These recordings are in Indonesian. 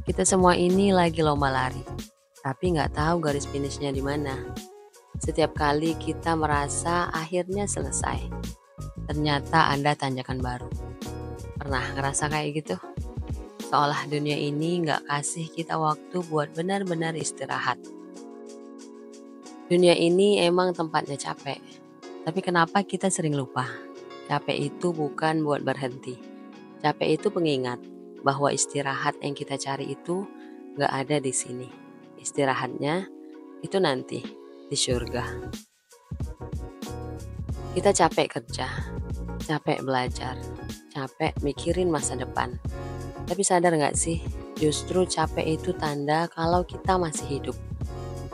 Kita semua ini lagi lomba lari, tapi nggak tahu garis finishnya di mana. Setiap kali kita merasa akhirnya selesai, ternyata ada tanjakan baru. Pernah ngerasa kayak gitu? Seolah dunia ini nggak kasih kita waktu buat benar-benar istirahat. Dunia ini emang tempatnya capek, tapi kenapa kita sering lupa? Capek itu bukan buat berhenti. Capek itu pengingat bahwa istirahat yang kita cari itu nggak ada di sini. Istirahatnya itu nanti di surga. Kita capek kerja, capek belajar, capek mikirin masa depan. Tapi sadar nggak sih, justru capek itu tanda kalau kita masih hidup.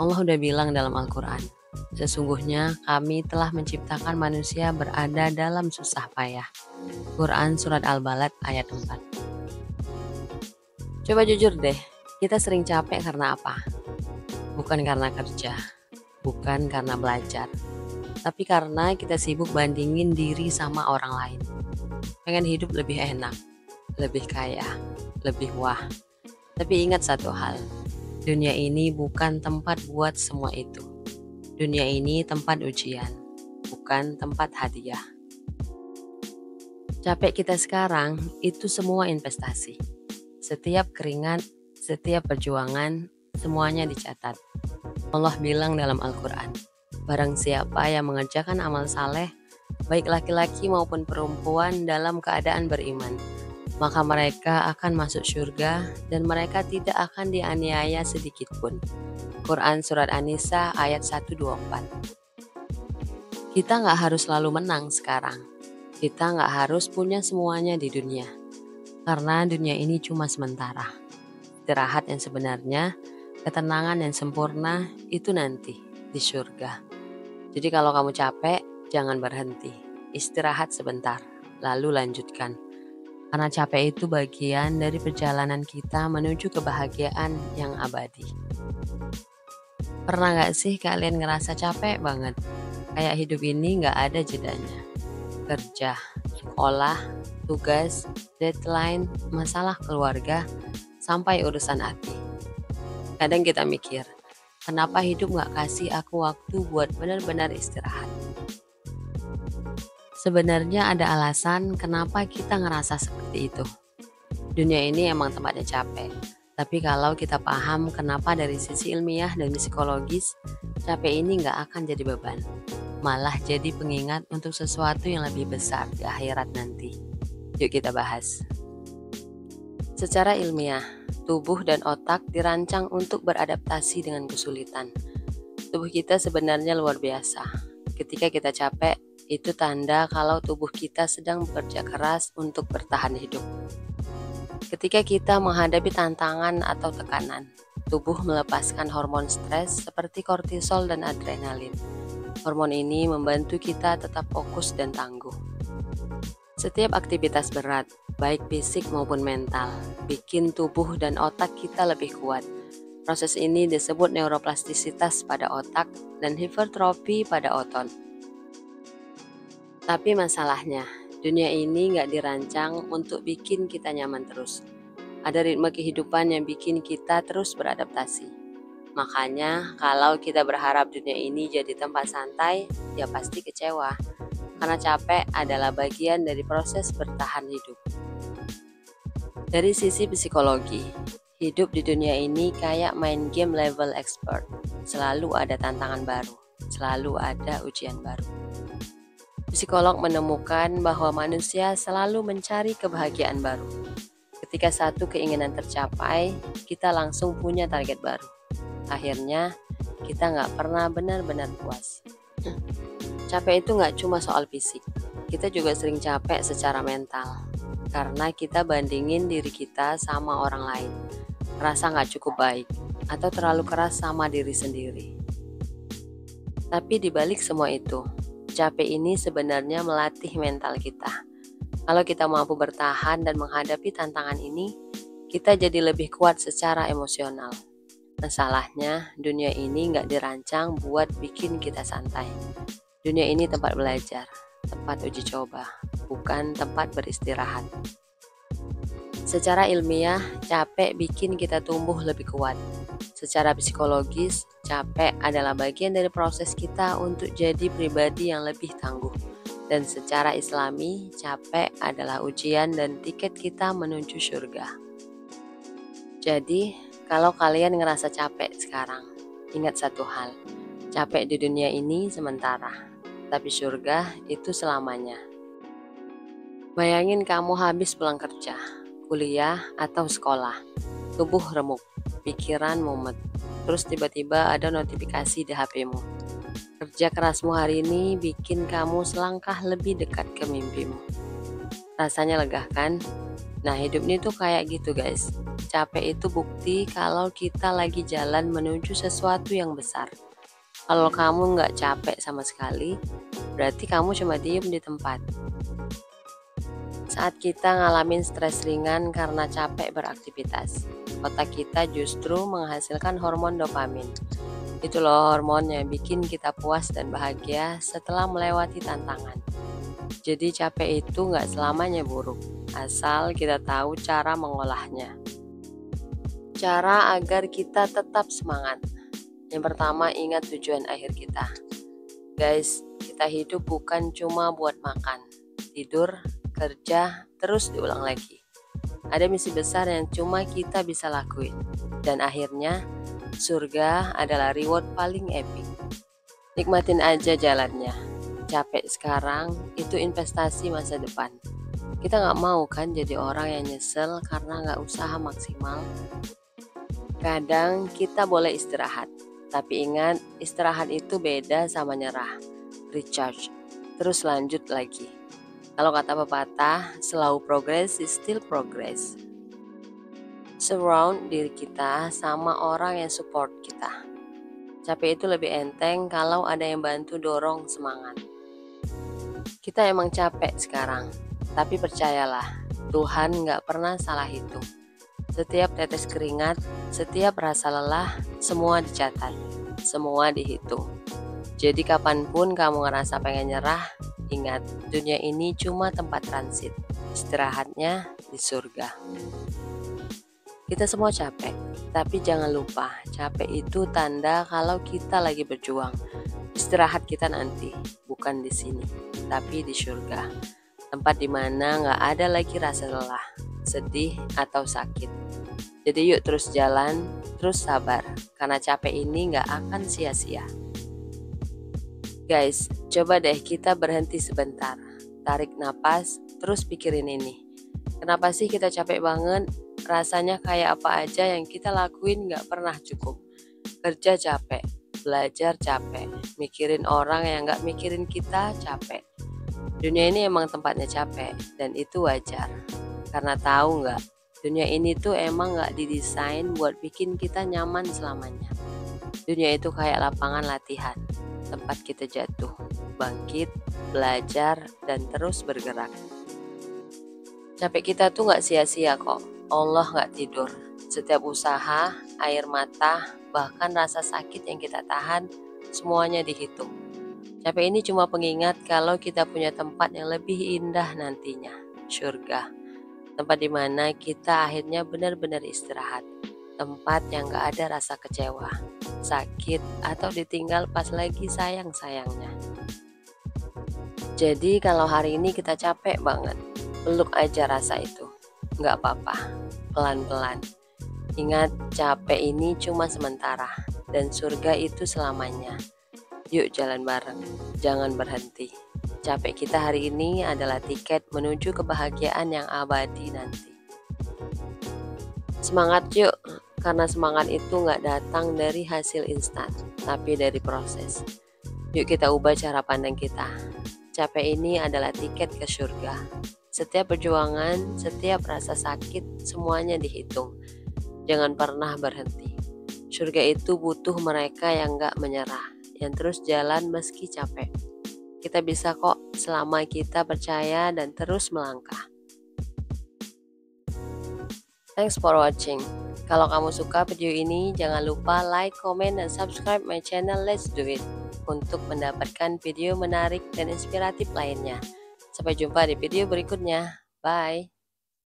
Allah udah bilang dalam Al-Quran, sesungguhnya kami telah menciptakan manusia berada dalam susah payah. Quran Surat Al-Balad ayat 4. Coba jujur deh, kita sering capek karena apa? Bukan karena kerja, bukan karena belajar, tapi karena kita sibuk bandingin diri sama orang lain. Pengen hidup lebih enak, lebih kaya, lebih wah. Tapi ingat satu hal, dunia ini bukan tempat buat semua itu. Dunia ini tempat ujian, bukan tempat hadiah. Capek kita sekarang itu semua investasi. Setiap keringat, setiap perjuangan, semuanya dicatat. Allah bilang dalam Al-Quran, barang siapa yang mengerjakan amal saleh, baik laki-laki maupun perempuan dalam keadaan beriman, maka mereka akan masuk surga dan mereka tidak akan dianiaya sedikit pun. Quran Surat An-Nisa ayat 124. Kita nggak harus selalu menang sekarang. Kita nggak harus punya semuanya di dunia. Karena dunia ini cuma sementara. Istirahat yang sebenarnya, ketenangan yang sempurna itu nanti di surga. Jadi kalau kamu capek, jangan berhenti. Istirahat sebentar, lalu lanjutkan. Karena capek itu bagian dari perjalanan kita menuju kebahagiaan yang abadi. Pernah gak sih kalian ngerasa capek banget? Kayak hidup ini gak ada jedanya. Kerja, sekolah, tugas, deadline, masalah keluarga, sampai urusan hati. Kadang kita mikir, kenapa hidup gak kasih aku waktu buat benar-benar istirahat? Sebenarnya ada alasan kenapa kita ngerasa seperti itu. Dunia ini emang tempatnya capek. Tapi kalau kita paham kenapa dari sisi ilmiah dan psikologis, capek ini nggak akan jadi beban. Malah jadi pengingat untuk sesuatu yang lebih besar di akhirat nanti. Yuk kita bahas. Secara ilmiah, tubuh dan otak dirancang untuk beradaptasi dengan kesulitan. Tubuh kita sebenarnya luar biasa. Ketika kita capek, itu tanda kalau tubuh kita sedang bekerja keras untuk bertahan hidup. Ketika kita menghadapi tantangan atau tekanan, tubuh melepaskan hormon stres seperti kortisol dan adrenalin. Hormon ini membantu kita tetap fokus dan tangguh. Setiap aktivitas berat, baik fisik maupun mental, bikin tubuh dan otak kita lebih kuat. Proses ini disebut neuroplastisitas pada otak dan hipertrofi pada otot. Tapi masalahnya, dunia ini nggak dirancang untuk bikin kita nyaman terus. Ada ritme kehidupan yang bikin kita terus beradaptasi. Makanya kalau kita berharap dunia ini jadi tempat santai, ya pasti kecewa. Karena capek adalah bagian dari proses bertahan hidup. Dari sisi psikologi, hidup di dunia ini kayak main game level expert. Selalu ada tantangan baru, selalu ada ujian baru. Psikolog menemukan bahwa manusia selalu mencari kebahagiaan baru. Ketika satu keinginan tercapai, kita langsung punya target baru. Akhirnya, kita nggak pernah benar-benar puas. Capek itu nggak cuma soal fisik. Kita juga sering capek secara mental. Karena kita bandingin diri kita sama orang lain. Rasa nggak cukup baik, atau terlalu keras sama diri sendiri. Tapi dibalik semua itu, capek ini sebenarnya melatih mental kita. Kalau kita mampu bertahan dan menghadapi tantangan ini, kita jadi lebih kuat secara emosional. Masalahnya, dunia ini nggak dirancang buat bikin kita santai. Dunia ini tempat belajar, tempat uji coba, bukan tempat beristirahat. Secara ilmiah, capek bikin kita tumbuh lebih kuat. Secara psikologis, capek adalah bagian dari proses kita untuk jadi pribadi yang lebih tangguh. Dan secara islami, capek adalah ujian dan tiket kita menuju surga. Jadi, kalau kalian ngerasa capek sekarang, ingat satu hal, capek di dunia ini sementara, tapi surga itu selamanya. Bayangin kamu habis pulang kerja, kuliah, atau sekolah. Tubuh remuk, pikiran mumet, terus tiba-tiba ada notifikasi di HP-mu. Kerja kerasmu hari ini bikin kamu selangkah lebih dekat ke mimpimu. Rasanya lega kan? Nah, hidup ini tuh kayak gitu guys. Capek itu bukti kalau kita lagi jalan menuju sesuatu yang besar. Kalau kamu nggak capek sama sekali, berarti kamu cuma diem di tempat. Saat kita ngalamin stres ringan karena capek beraktivitas, otak kita justru menghasilkan hormon dopamin. Itu loh hormon yang bikin kita puas dan bahagia setelah melewati tantangan. Jadi capek itu nggak selamanya buruk, asal kita tahu cara mengolahnya. Cara agar kita tetap semangat. Yang pertama, ingat tujuan akhir kita. Guys, kita hidup bukan cuma buat makan, tidur, kerja, terus diulang lagi. Ada misi besar yang cuma kita bisa lakuin. Dan akhirnya, surga adalah reward paling epic. Nikmatin aja jalannya. Capek sekarang, itu investasi masa depan. Kita gak mau kan jadi orang yang nyesel karena gak usaha maksimal. Kadang kita boleh istirahat. Tapi ingat, istirahat itu beda sama nyerah. Recharge, terus lanjut lagi. Kalau kata pepatah, slow progress is still progress. Surround diri kita sama orang yang support kita. Capek itu lebih enteng kalau ada yang bantu dorong semangat. Kita emang capek sekarang, tapi percayalah, Tuhan gak pernah salah hitung. Setiap tetes keringat, setiap rasa lelah, semua dicatat, semua dihitung. Jadi kapanpun kamu ngerasa pengen nyerah, ingat, dunia ini cuma tempat transit. Istirahatnya di surga. Kita semua capek, tapi jangan lupa, capek itu tanda kalau kita lagi berjuang. Istirahat kita nanti, bukan di sini, tapi di surga. Tempat dimana gak ada lagi rasa lelah, sedih, atau sakit. Jadi yuk terus jalan, terus sabar, karena capek ini gak akan sia-sia. Guys, coba deh kita berhenti sebentar, tarik napas, terus pikirin ini. Kenapa sih kita capek banget? Rasanya kayak apa aja yang kita lakuin gak pernah cukup. Kerja capek, belajar capek, mikirin orang yang gak mikirin kita capek. Dunia ini emang tempatnya capek, dan itu wajar. Karena tahu gak, dunia ini tuh emang gak didesain buat bikin kita nyaman selamanya. Dunia itu kayak lapangan latihan, tempat kita jatuh, bangkit, belajar, dan terus bergerak. Capek kita tuh gak sia-sia kok, Allah gak tidur. Setiap usaha, air mata, bahkan rasa sakit yang kita tahan, semuanya dihitung. Capek ini cuma pengingat kalau kita punya tempat yang lebih indah nantinya, surga. Tempat dimana kita akhirnya benar-benar istirahat. Tempat yang gak ada rasa kecewa, sakit, atau ditinggal pas lagi sayang-sayangnya. Jadi kalau hari ini kita capek banget, peluk aja rasa itu. Gak apa-apa, pelan-pelan. Ingat, capek ini cuma sementara, dan surga itu selamanya. Yuk jalan bareng, jangan berhenti. Capek kita hari ini adalah tiket menuju kebahagiaan yang abadi nanti. Semangat yuk, karena semangat itu gak datang dari hasil instan, tapi dari proses. Yuk kita ubah cara pandang kita. Capek ini adalah tiket ke surga. Setiap perjuangan, setiap rasa sakit, semuanya dihitung. Jangan pernah berhenti. Surga itu butuh mereka yang gak menyerah, yang terus jalan meski capek. Kita bisa kok selama kita percaya dan terus melangkah. Thanks for watching. Kalau kamu suka video ini, jangan lupa like, comment, dan subscribe my channel Let's Do It untuk mendapatkan video menarik dan inspiratif lainnya. Sampai jumpa di video berikutnya. Bye.